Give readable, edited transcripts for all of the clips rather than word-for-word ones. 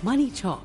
Money Talk.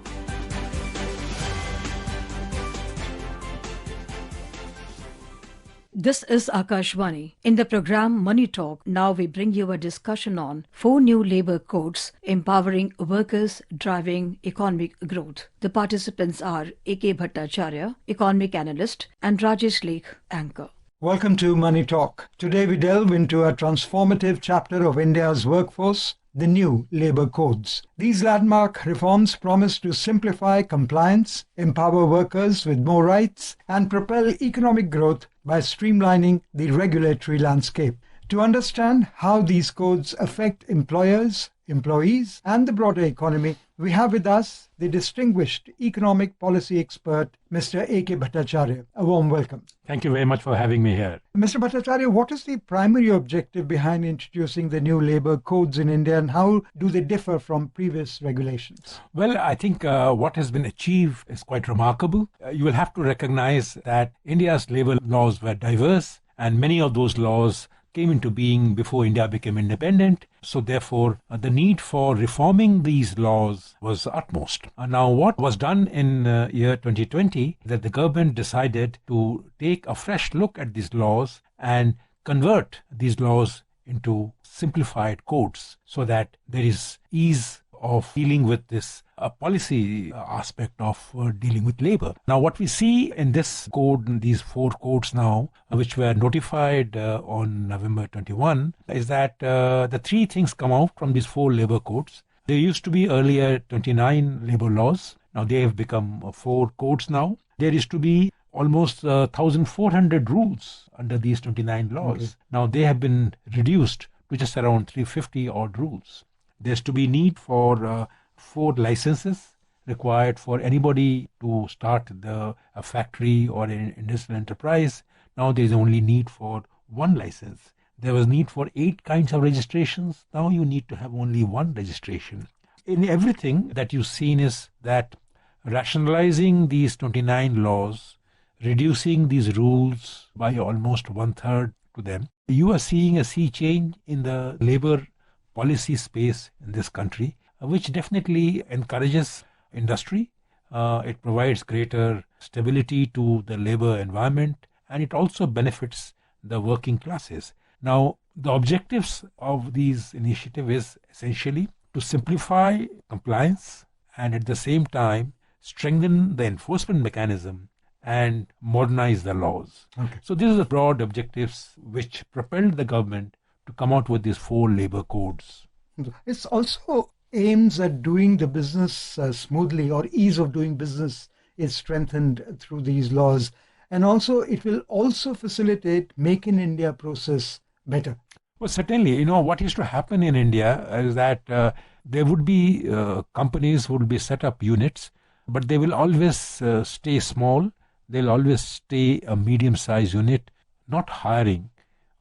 This is Akashvani. In the program Money Talk, now we bring you a discussion on 4 new labor codes empowering workers, driving economic growth. The participants are A.K. Bhattacharya, economic analyst, and Rajesh, Laikh, anchor. Welcome to Money Talk. Today we delve into a transformative chapter of India's workforce, the new labor codes. These landmark reforms promise to simplify compliance, empower workers with more rights, and propel economic growth by streamlining the regulatory landscape. To understand how these codes affect employers, employees, and the broader economy, we have with us the distinguished economic policy expert, Mr. A.K. Bhattacharya. A warm welcome. Thank you very much for having me here. Mr. Bhattacharya, what is the primary objective behind introducing the new labor codes in India, and how do they differ from previous regulations? Well, I think what has been achieved is quite remarkable. You will have to recognize that India's labor laws were diverse, and many of those laws came into being before India became independent. So therefore, the need for reforming these laws was utmost. Now, what was done in year 2020, that the government decided to take a fresh look at these laws and convert these laws into simplified codes so that there is ease of dealing with this policy aspect of dealing with labor. Now, what we see in this code, these 4 codes now, which were notified on November 21, is that the 3 things come out from these 4 labor codes. There used to be earlier 29 labor laws. Now, they have become 4 codes now. There used to be almost 1,400 rules under these 29 laws. Okay. Now, they have been reduced to just around 350 odd rules. There's to be need for 4 licenses required for anybody to start a factory or an industrial enterprise. Now there is only need for 1 license. There was need for 8 kinds of registrations. Now you need to have only 1 registration. In everything that you've seen is that rationalizing these 29 laws, reducing these rules by almost 1/3 to them, you are seeing a sea change in the labor policy space in this country, which definitely encourages industry. It provides greater stability to the labor environment, and it also benefits the working classes. Now, the objectives of these initiatives is essentially to simplify compliance and at the same time strengthen the enforcement mechanism and modernize the laws. Okay. So these are the broad objectives which propelled the government to come out with these 4 labor codes. It's also aims at doing the business smoothly, or ease of doing business is strengthened through these laws. And also it will also facilitate Make in India process better. Well, certainly, what is to happen in India is that there would be companies would be set up units, but they will always stay small. They'll always stay a medium-sized unit, not hiring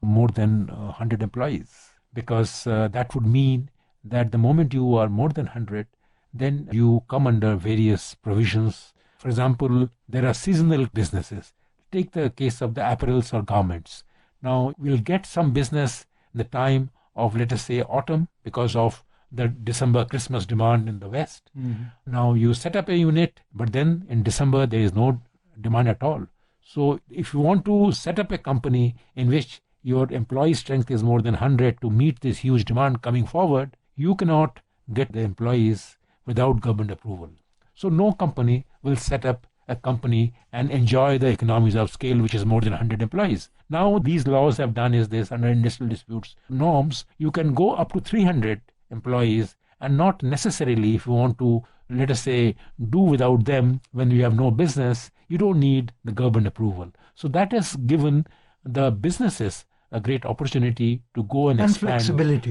more than 100 employees, because that would mean that the moment you are more than 100, then you come under various provisions. For example, there are seasonal businesses. Take the case of the apparels or garments. Now, we'll get some business in the time of, let us say, autumn, because of the December Christmas demand in the West. Mm-hmm. Now, you set up a unit, but then in December, there is no demand at all. So, if you want to set up a company in which your employee strength is more than 100 to meet this huge demand coming forward, you cannot get the employees without government approval. So no company will set up a company and enjoy the economies of scale, which is more than 100 employees. Now these laws have done is this, under industrial disputes norms, you can go up to 300 employees, and not necessarily, if you want to, let us say, do without them when you have no business, you don't need the government approval. So that has given the businesses a great opportunity to go and expand.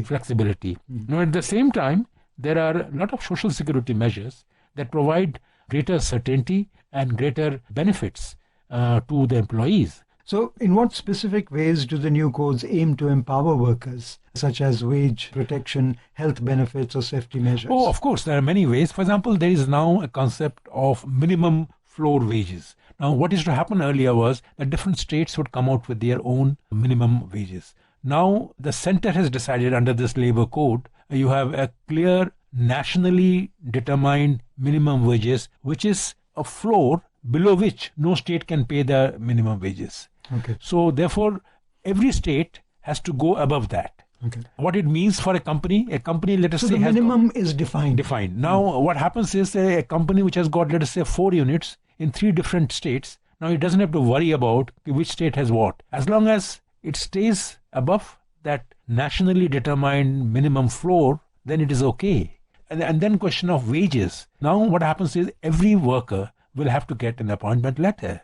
Flexibility. Mm-hmm. Now, at the same time, there are a lot of social security measures that provide greater certainty and greater benefits to the employees. So, in what specific ways do the new codes aim to empower workers, such as wage protection, health benefits, or safety measures? Oh, of course, there are many ways. For example, there is now a concept of minimum floor wages. Now, what is to happen earlier was that different states would come out with their own minimum wages. Now, the center has decided under this labor code, you have a clear nationally determined minimum wages, which is a floor below which no state can pay the minimum wages. Okay. So therefore, every state has to go above that. Okay. What it means for a company, let us So say, the minimum is defined. defined. Now, what happens is a company which has got, let us say, 4 units in 3 different states, now it doesn't have to worry about which state has what. As long as it stays above that nationally determined minimum floor, then it is okay. And then question of wages. Now, what happens is every worker will have to get an appointment letter.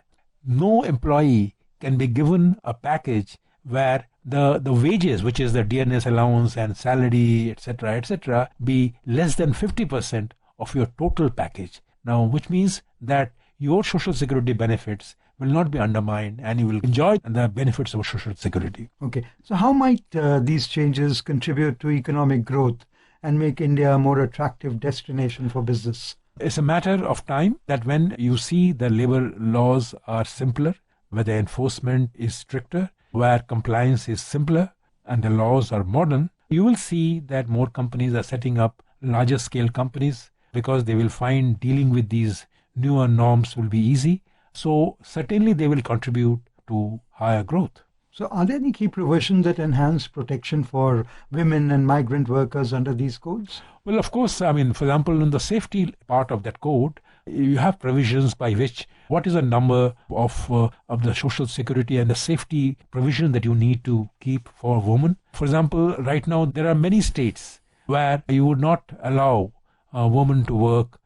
No employee can be given a package where the wages, which is the dearness allowance and salary, etc., be less than 50% of your total package. Now, which means that your social security benefits will not be undermined and you will enjoy the benefits of social security. Okay. So how might these changes contribute to economic growth and make India a more attractive destination for business? It's a matter of time that when you see the labor laws are simpler, where the enforcement is stricter, where compliance is simpler and the laws are modern, you will see that more companies are setting up larger scale companies because they will find dealing with these newer norms will be easy. So certainly they will contribute to higher growth. So are there any key provisions that enhance protection for women and migrant workers under these codes? Well, of course, for example, in the safety part of that code, you have provisions by which what is the number of the social security and the safety provision that you need to keep for women. For example, right now there are many states where you would not allow a woman to work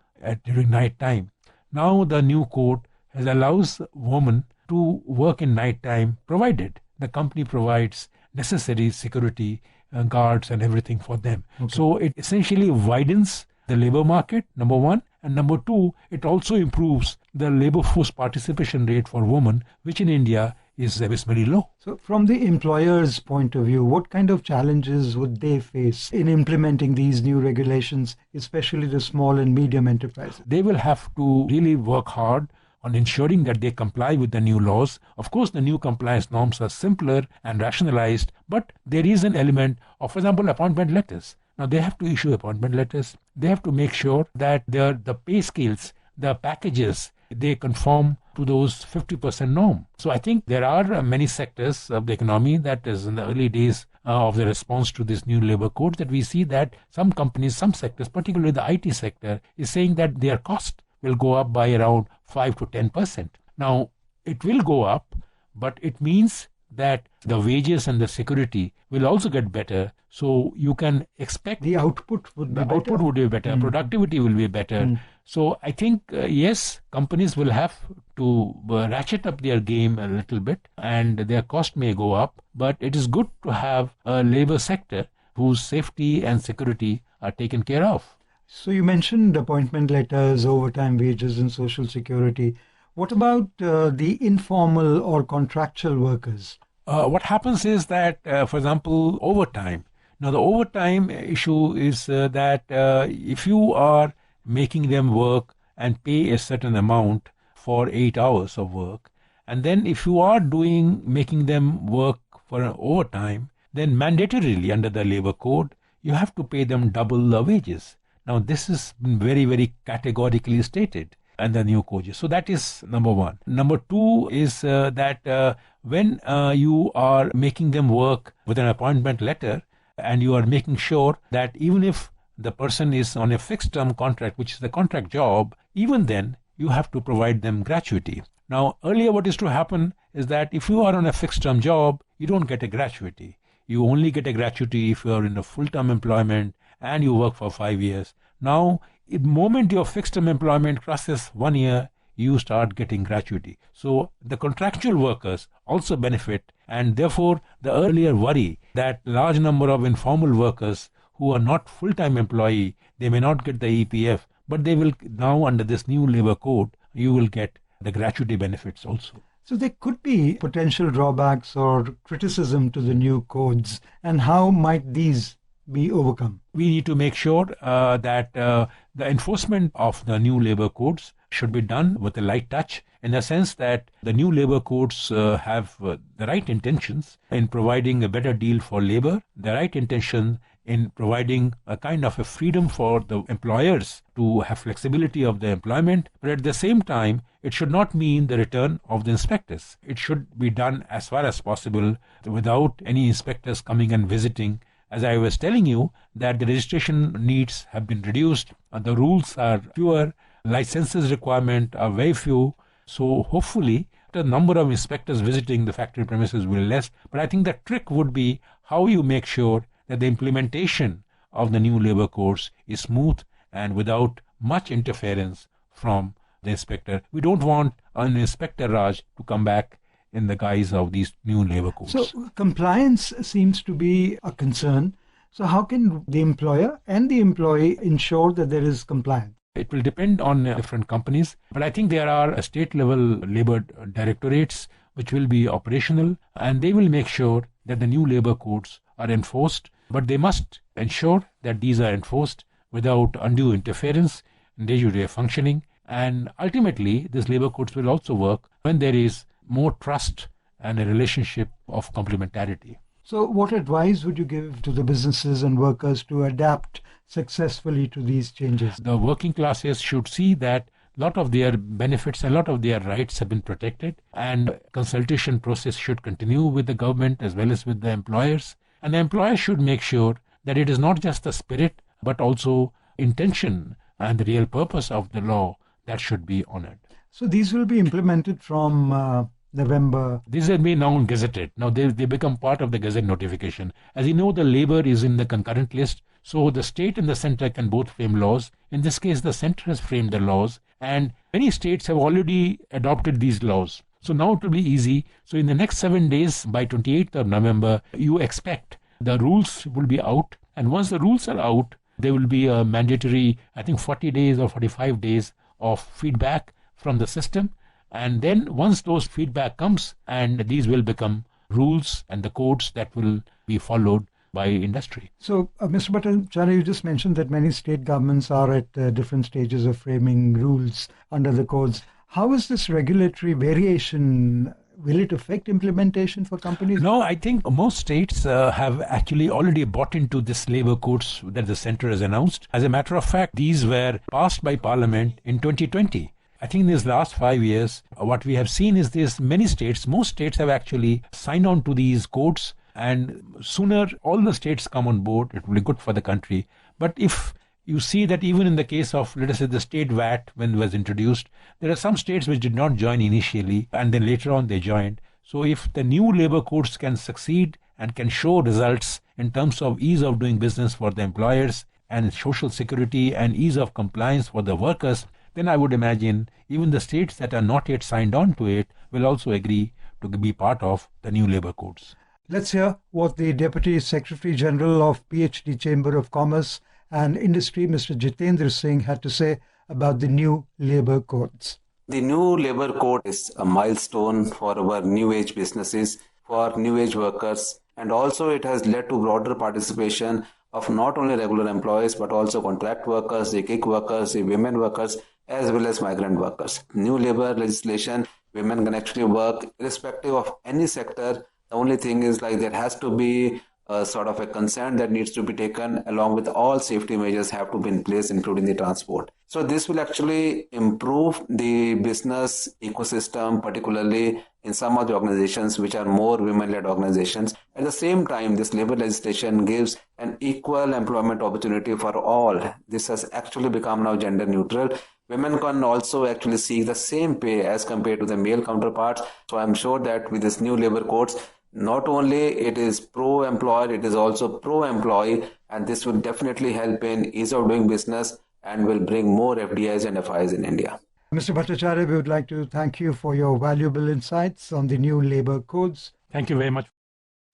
during night time. Now the new code allows women to work in night time, provided the company provides necessary security guards and everything for them. Okay. So it essentially widens the labor market, number one. And number two, it also improves the labor force participation rate for women, which in India is abysmally low. So from the employer's point of view, what kind of challenges would they face in implementing these new regulations, especially the small and medium enterprises? They will have to really work hard on ensuring that they comply with the new laws. Of course, the new compliance norms are simpler and rationalized, but there is an element of, for example, appointment letters. Now, they have to issue appointment letters. They have to make sure that the pay scales, the packages, they conform to those 50% norm. So I think there are many sectors of the economy that is in the early days of the response to this new labor code that we see that some companies, some sectors, particularly the IT sector, is saying that their cost will go up by around 5 to 10%. Now, it will go up, but it means that the wages and the security will also get better. So you can expect the output would be better. Productivity will be better. So I think, yes, companies will have to ratchet up their game a little bit and their cost may go up. But it is good to have a labor sector whose safety and security are taken care of. So you mentioned appointment letters, overtime wages and social security. What about the informal or contractual workers? What happens is that, for example, overtime. Now, the overtime issue is that if you are making them work and pay a certain amount for 8 hours of work, and then if you are making them work for an overtime, then mandatorily under the labor code, you have to pay them double the wages. Now, this has been very, very categorically stated in the new code. So that is number one. Number two is that when you are making them work with an appointment letter and you are making sure that even if the person is on a fixed term contract, which is the contract job, even then you have to provide them gratuity. Now, earlier what is to happen is that if you are on a fixed term job, you don't get a gratuity. You only get a gratuity if you are in a full-term employment and you work for 5 years. Now, the moment your fixed term employment crosses 1 year, you start getting gratuity. So the contractual workers also benefit, and therefore the earlier worry that large number of informal workers who are not full-time employee, they may not get the EPF, but they will now under this new labor code, you will get the gratuity benefits also. So there could be potential drawbacks or criticism to the new codes, and how might these be overcome? We need to make sure that the enforcement of the new labor codes should be done with a light touch, in the sense that the new labor codes have the right intentions in providing a better deal for labor, the right intention in providing a kind of a freedom for the employers to have flexibility of their employment, but at the same time, it should not mean the return of the inspectors. It should be done as far as possible without any inspectors coming and visiting. As I was telling you, that the registration needs have been reduced, the rules are fewer, licenses requirement are very few, so hopefully the number of inspectors visiting the factory premises will be less. But I think the trick would be how you make sure that the implementation of the new labor codes is smooth and without much interference from the inspector. We don't want an inspector, Raj, to come back in the guise of these new labor codes. So compliance seems to be a concern. So how can the employer and the employee ensure that there is compliance? It will depend on different companies, but I think there are state-level labor directorates which will be operational, and they will make sure that the new labor codes are enforced, but they must ensure that these are enforced without undue interference in day-to-day functioning. And ultimately, these labor codes will also work when there is more trust and a relationship of complementarity. So what advice would you give to the businesses and workers to adapt successfully to these changes? The working classes should see that a lot of their benefits, a lot of their rights have been protected, and consultation process should continue with the government as well as with the employers. And the employers should make sure that it is not just the spirit, but also intention and the real purpose of the law that should be honored. So these will be implemented from November. These have been now gazetted. Now they become part of the gazette notification. As you know, the labor is in the concurrent list, so the state and the center can both frame laws. In this case, the center has framed the laws, and many states have already adopted these laws. So now it will be easy. So in the next 7 days, by 28th of November, you expect the rules will be out. And once the rules are out, there will be a mandatory, I think 40 days or 45 days of feedback from the system. And then once those feedback comes, and these will become rules and the codes that will be followed by industry. So, Mr. Bhattacharya, you just mentioned that many state governments are at different stages of framing rules under the codes. How is this regulatory variation? Will it affect implementation for companies? No, I think most states have actually already bought into this labor codes that the center has announced. As a matter of fact, these were passed by Parliament in 2020. I think in these last 5 years, what we have seen is this: most states have actually signed on to these codes, and sooner all the states come on board, it will be good for the country. But if you see that even in the case of, let us say, the state VAT, when it was introduced, there are some states which did not join initially, and then later on they joined. So if the new labor codes can succeed and can show results in terms of ease of doing business for the employers and social security and ease of compliance for the workers, then I would imagine even the states that are not yet signed on to it will also agree to be part of the new labor codes. Let's hear what the Deputy Secretary General of PhD Chamber of Commerce and Industry, Mr. Jitendra Singh, had to say about the new labor codes. The new labor code is a milestone for our new age businesses, for new age workers, and also it has led to broader participation of not only regular employees but also contract workers, the gig workers, the women workers, as well as migrant workers. New labor legislation, women can actually work irrespective of any sector. The only thing is there has to be a sort of a consent that needs to be taken, along with all safety measures have to be in place, including the transport. So this will actually improve the business ecosystem, particularly in some of the organizations which are more women-led organizations. At the same time, this labor legislation gives an equal employment opportunity for all. This has actually become now gender neutral. Women can also actually seek the same pay as compared to the male counterparts. So I'm sure that with this new labor codes, not only it is pro-employer, it is also pro-employee, and this will definitely help in ease of doing business and will bring more FDIs and FIs in India. Mr. Bhattacharya, we would like to thank you for your valuable insights on the new labor codes. Thank you very much.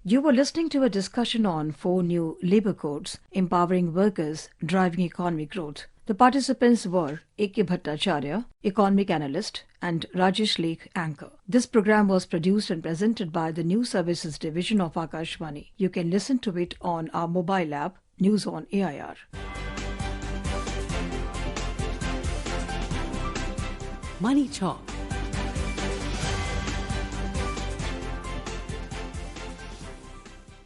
You were listening to a discussion on 4 new labor codes empowering workers, driving economic growth. The participants were A.K. Bhattacharya, Economic Analyst, and Rajesh, Laikh, Anchor. This program was produced and presented by the News Services Division of Akashvani. You can listen to it on our mobile app, News on AIR. Money Talk